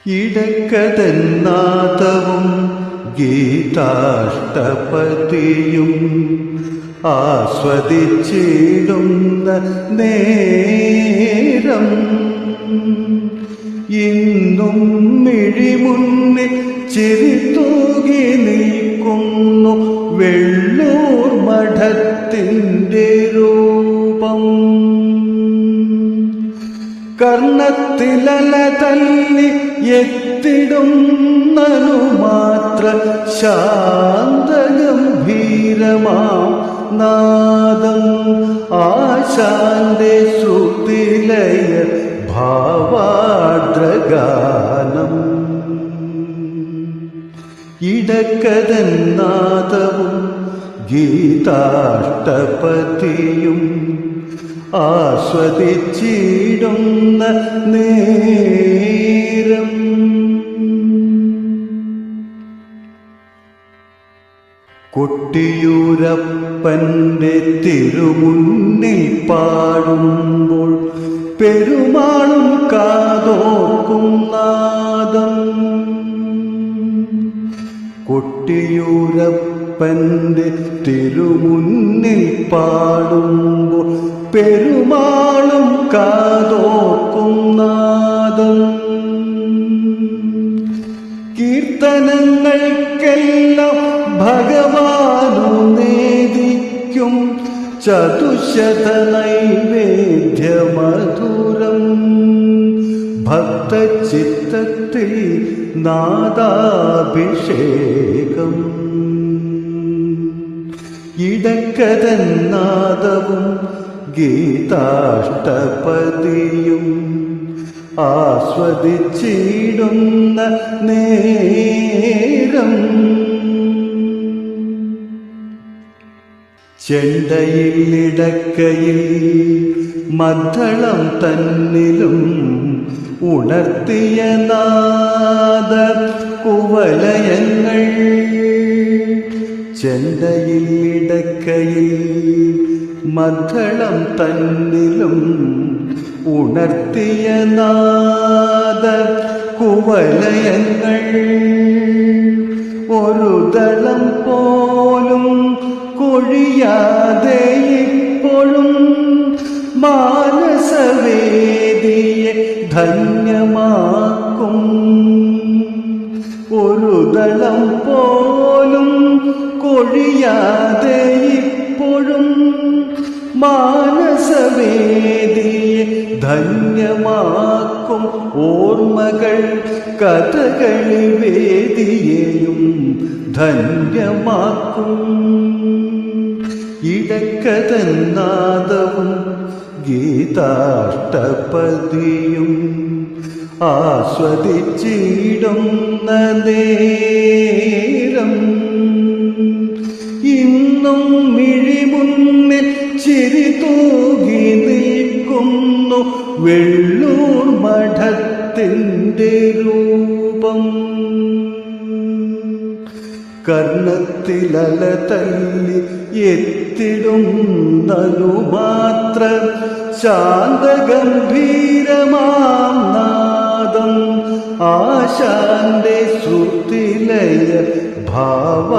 ഇടക്കതെന്നാദവും ഗീതാഷ്ടപതിയും ആസ്വദിച്ചിടുന്ന നേരം ഇന്നും മിഴിമുന്നിൽ ചിരി തൂകി നിൽക്കുന്നു വെള്ളൂർ മഠത്തിൻ്റെ രൂപം. കർണത്തിലല തല്ലി എത്തിടുന്നനു മാത്ര ശാന്തഗംഭീരമാം നാദം ആശാന്റെ ശ്രുതിലയ ഭാവാർദ്രഗാനം. ഇടക്കതെന്നാദവും ഗീതാഷ്ടപതിയും ആസ്വദിച്ചിടുന്ന നേരം കൊട്ടിയൂരപ്പന്റെ തിരുമുന്നിൽ പാടുമ്പോൾ പെരുമാളും കാതോർക്കും നാദം. കൊട്ടിയൂരപ്പന്റെ തിരുമുന്നിൽ പാടുമ്പോൾ പെരുമാളും കാതോർക്കും നാദം. കീർത്തനങ്ങൾക്കെല്ലാം ഭഗവാനു നേദിക്കും ചതുശത നൈവേദ്യമധുരം. ഭക്തചിത്തത്തിൽ നാദാഭിഷേകം. ഇടക്കതെന്നാദവും ഗീതാഷ്ടപതിയും ആസ്വദിച്ചിടുന്ന നേരം ചെണ്ടയിലിടക്കയിൽ മദ്ദളം തന്നിലും ഉണർത്തിയ നാദ കുവലയങ്ങൾ. ചെണ്ടയിലിടക്കയിൽ മദ്ദളം തന്നിലും ഉണർത്തിയ നാദ കുവലയങ്ങൾ. ഒരു ദളം പോലും കൊഴിയാതെ ഇപ്പോഴും മാനസവേദിയെ ധന്യമാക്കും. ഒരു ദളം പോലും കൊഴിയാതെ ഇപ്പോഴും മാനസവേദിയെ ധന്യമാക്കും. ഓർമ്മകൾ കഥകളി വേദിയെയും ധന്യമാക്കും. ഇടക്കതെന്നാദവും ഗീതാഷ്ടപതിയും ആസ്വദിച്ചിടുന്ന നേരം ഇന്നും മിഴിമുന്നിൽ ചിരി തൂകി നിൽക്കുന്നു വെള്ളൂർ മഠത്തിൻ്റെ രൂപം. കർണത്തിലല തല്ലി എത്തിടുന്നതു മാത്ര ശാന്തഗംഭീരമാം നാദം ആശാന്റെ ശ്രുതിലയ ഭാവാർദ്രഗാനം.